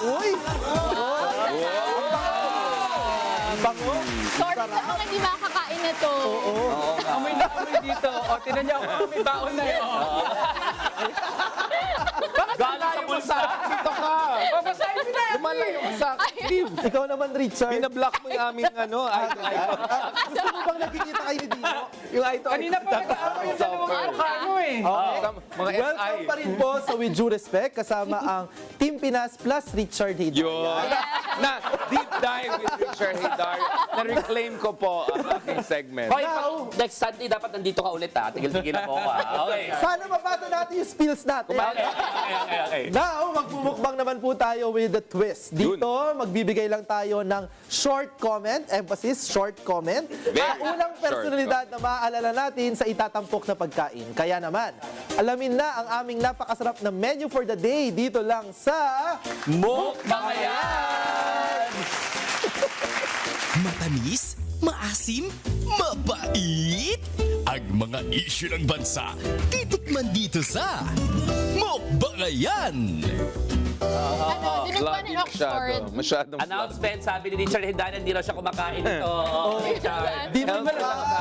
Uy! Bango. Sorry sa mga hindi makakain nito. Amoy na amoy dito. O, tinan niyo ako, may baon na yun. Galing sa bulsa. Dito ka. Babasahin mo na. Lumalayo ka sa akin, Steve. Ikaw naman, Richard. Binablock mo yung aming ano, idol. Gusto mo bang nakikita kayo ni Dino? Yung idol. Kanina pa nag-aaro yung dalawang mukha mo eh. Mga SI. Welcome pa rin po sa With Due Respect kasama ang Team Pinas plus Richard Hidalgo. Yun. Na deep dive with Richard Hidar. Na-reclaim ko po ang aking segment. Hoy, next Sunday dapat nandito ka ulit ha. Tigil-tigil ako ha. Okay. Sana mabasa natin yung spills natin. Okay. Now, magmumukbang naman po tayo with the twist. Dito, magbibigay lang tayo ng short comment, emphasis, short comment. Very Ang unang personalidad na maaalala natin sa itatampok na pagkain. Kaya naman, alamin na ang aming napakasarap na menu for the day dito lang sa Mukbangayan! Matamis, maasim, mabait. Ang mga isyu ng bansa, titikman dito sa Mukbangayan. Dinagpan ni Oxford. Masyadong Announcement, sabi ni Richard Hidalgo, hindi raw siya kumakain ito. Richard. Dino,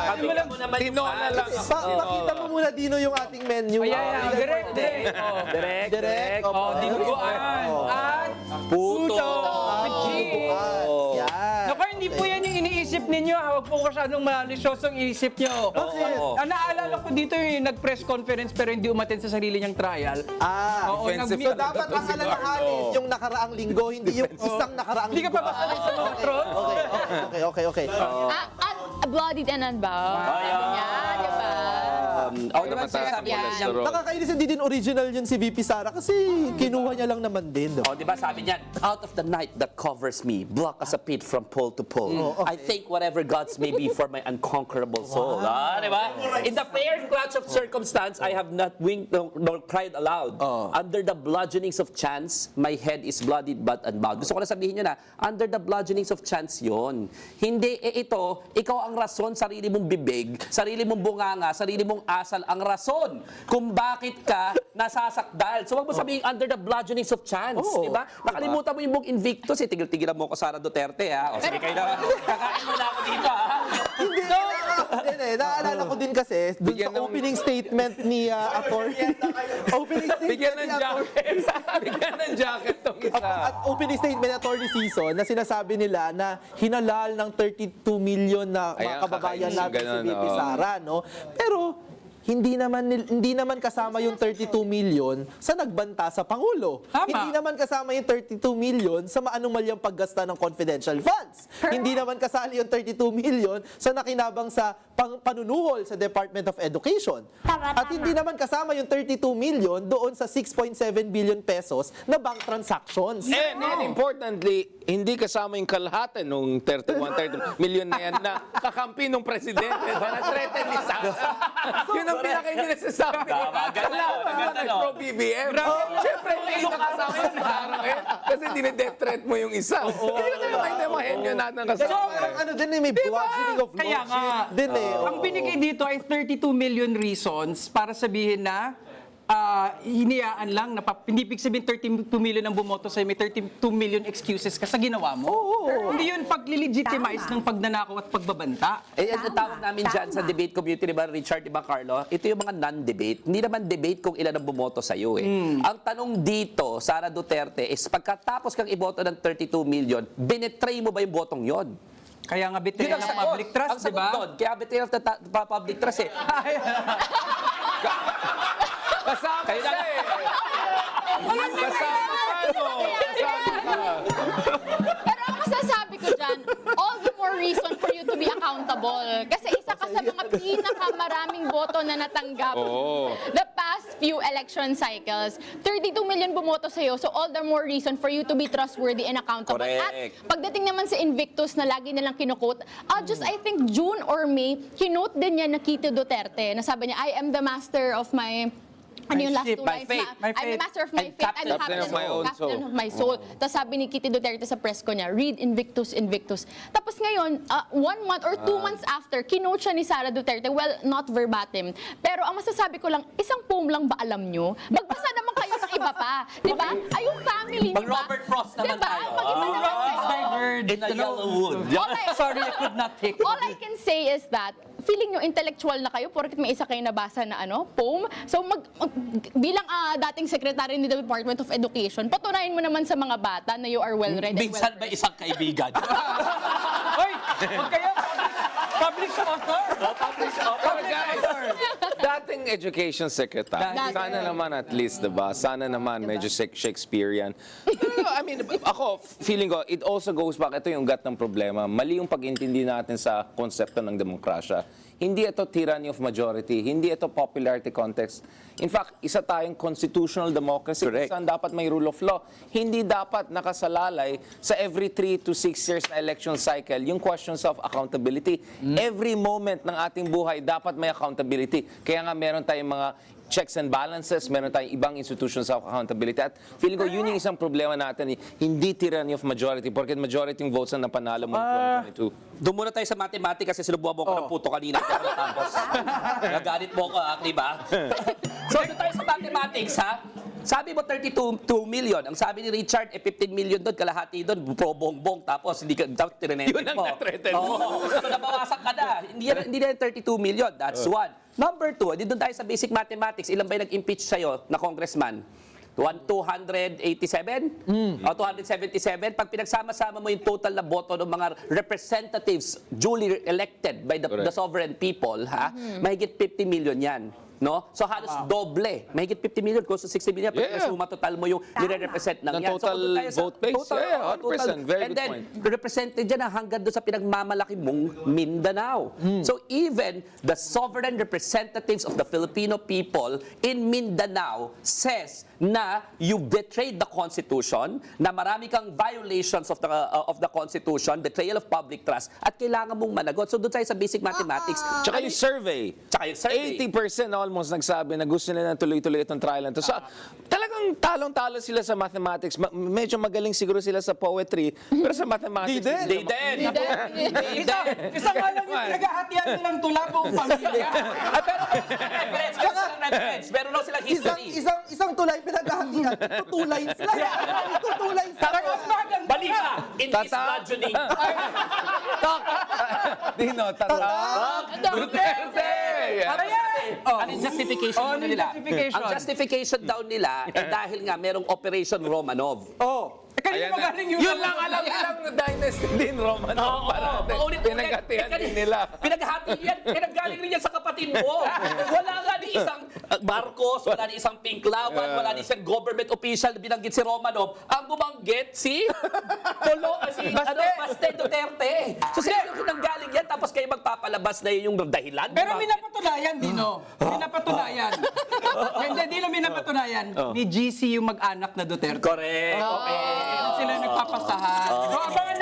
Sabihan mo naman yung Tinola lang. pakita mo muna, Dino, yung ating menu. Ayan, direct. Direct. Opo. Dinuguan. At Puto. with cheese. Yan. Naku, hindi po yan yung iniisip ninyo. Huwag po masyadong malisyosong iisip nyo. Bakit? Ang naalala ko dito yung nag-press conference pero hindi umaten sa sarili niyang trial. Oo, Offensive So dapat ang alalahanin yung nakaraang linggo, hindi yung isang nakaraang Hindi ka linggo. pa basta sa mga troll? Okay. At bloodied and unbound. Sabi niya, di ba? Ako naman Mataas ang sinasabi niya. cholesterol. Nakakainis, hindi din original yun si VP Sara kasi kinuha niya lang naman din. Oh, di ba sabi niya, out of the night that covers me, block as a pit from pole to pole. I think whatever gods may be for my unconquerable soul. Di ba? In the fair clutch of circumstance, I have not winked nor cried aloud. Under the bludgeonings of chance, my head is bloodied but unbowed. Gusto ko na sabihin nyo na, under the bludgeonings of chance yon. Hindi, ito, ikaw ang rason, sarili mong bibig, sarili mong bunganga, sarili mong asal ang rason kung bakit ka nasasakdal. So wag mo sabihin under the bludgeonings of chance, di ba? Nakalimutan mo yung buong Invictus, tigil-tigilan mo ko Sara Duterte, ha? O sige kayo na, kakain mo na ako dito, ha? Hindi, naalala ko din kasi dun Bigyan sa ng- opening statement ni attorney. Opening Bigyan statement ng ni jacket. Bigyan ng jacket tong isa. At opening statement ni Attorney Season na sinasabi nila na hinalal ng 32 million na mga Ayan, kababayan kakainis natin si ganun, VP oo. Sara, no? Pero hindi naman kasama yung 32 million sa nagbanta sa Pangulo. Tama. Hindi naman kasama yung 32 million sa maanumalyang paggasta ng confidential funds. Hindi naman kasali yung 32 million sa nakinabang sa panunuhol sa Department of Education. At hindi naman kasama yung 32 million doon sa 6.7 billion pesos na bank transactions. And importantly, hindi kasama yung kalahati nung 30 million na yan na kakampi ng presidente. Na-threaten ni Sara. Yun ang pinaka hindi nasasabi. Ganda, ganda, no? Pro-BBM. Siyempre, hindi ka kasama yung Sara ngayon. Kasi dinedeath threat mo yung isa. Hindi ka naman maintindihan yun natin kasama. Sobrang ano din eh, may bludgeoning of Kaya nga. logic din eh. Ang binigay dito ay 32 million reasons para sabihin na hiniyaan lang, na hindi ibig sabihin 32 million ang bumoto sa'yo, may 32 million excuses ka sa ginawa mo. Hindi yun pag-legitimize ng pagnanakaw at pagbabanta. Ang tawag namin dyan sa debate community, di ba, Richard, di ba, Carlo? Ito yung mga non-debate. Hindi naman debate kung ilan ang bumoto sa'yo eh. Ang tanong dito, Sara Duterte, is pagkatapos kang iboto ng 32 million, binetray mo ba yung botong yon? Kaya nga betrayal Yun ang ng sagot. public trust, Ang di sagot ba? doon, kaya betrayal of the public trust eh. Kasama Kayo na siya eh. Kasama ka, no? Kasama ka. Pero ang masasabi ko dyan, all the more reason for you to be accountable. Kasi isa ka sa mga pinakamaraming boto na natanggap the past few election cycles. 32 million bumoto sa'yo, so all the more reason for you to be trustworthy and accountable. Correct. At pagdating naman sa Invictus na lagi nilang kinukot, just I think June or May, kinote din niya na Kitty Duterte, na sabi niya, I am the master of my ano yung last ship, two my lines faith. na, My I'm the faith. master of my And faith, I'm the captain of my own captain soul. of my soul. Tapos sabi ni Kitty Duterte sa press ko niya, read Invictus, Invictus. Tapos ngayon, 1 month or 2 months after, kinote siya ni Sara Duterte. Well, not verbatim. Pero ang masasabi ko lang, isang poem lang ba alam nyo? Magbasa naman kayo ng iba pa. Di ba? Ay, yung family niyo Pag ba? Robert Frost naman Diba? tayo. Mag-iba naman kayo. Diverge. In a yellow wood. Sorry, I could not take All I can say is that feeling nyo intellectual na kayo porket may isa kayo nabasa na poem. So bilang dating secretary ni the Department of Education, patunayan mo naman sa mga bata na you are well-read and Minsan may isang kaibigan. Hoy! Huwag kayo! Public author! Pero guys, dating education secretary, Dati. sana naman at least, diba? Sana naman medyo Shakespearean. I mean, ako, feeling ko, it also goes back, ito yung gut ng problema. Mali yung pag-intindi natin sa konsepto ng demokrasya. Hindi ito tyranny of majority. Hindi ito popularity context. In fact, isa tayong constitutional democracy. Correct. Saan dapat may rule of law. Hindi dapat nakasalalay sa every 3 to 6 years na election cycle yung questions of accountability. Every moment ng ating buhay dapat may accountability. Kaya nga meron tayong mga checks and balances, meron tayong ibang institutions of accountability. At feeling ko, yun yung isang problema natin. Hindi tyranny of majority. Porque majority yung votes na napanalo mo in 2022. Doon muna tayo sa mathematics kasi sinubuhan mo ko ng puto kanina. Tapos, nagalit mo ko, di ba? So, doon tayo sa mathematics, ha? Sabi mo 32 million. Ang sabi ni Richard, 15 million doon, kalahati doon, pro bongbong. Tapos, hindi ka tirinetic mo. Yun ang na-threaten mo. So, nabawasan ka na. Hindi na 32 million. That's one. Number two, doon tayo sa basic mathematics. Ilan ba yung nag-impeach sa'yo na congressman? 287? O 277? Pag pinagsama-sama mo yung total na boto ng mga representatives duly elected by the sovereign people, mahigit 50 million yan. No? So halos doble. Mahigit 50 million, close to 60 million. Pag suma total mo yung nire-represent ng yan. total doon tayo sa vote base? Yeah, 100%. Very And good then, point. represented dyan hanggang doon sa pinagmamalaki mong Mindanao. So even the sovereign representatives of the Filipino people in Mindanao says na you betrayed the Constitution, na marami kang violations of the Constitution, betrayal of public trust, at kailangan mong managot. So doon tayo sa basic mathematics. Tsaka yung survey. Tsaka yung survey. 80% almost nagsabi na gusto nila na tuloy-tuloy itong trial na ito. So, talagang talong-talo sila sa mathematics. Medyo magaling siguro sila sa poetry, pero sa mathematics, They did. Isa nga lang yung pinaghahatian nilang tula buong pamilya. Meron lang silang history. Isang tulay pinaghahatian. Tutulay sila. Tutulay sila. Bali ka! In this bludgeoning. Dino, tatak! Duterte! Ano yung justification Oh, nila? justification. Ang justification daw nila, dahil nga merong Operation Romanov. Kanina Ayan na. magaling Yun lang alam nilang dynasty din, Roman. Pinaghatian din nila. Pinaghati yan. Pinaggaling rin yan sa kapatid mo. Wala nga ni isang Marcos, wala ni isang Pinklawan, wala ni isang government official na binanggit si Romanov. Ang bumanggit si Baste Duterte. So sila yung pinanggaling yan, tapos kayo magpapalabas na yun yung dahilan. Pero Bakit? minapatunayan, Dino. Minapatunayan. Hindi lang minapatunayan. Ni GC yung mag-anak na Duterte. Correct. Okay. Sila nagpapasahan. So, abangan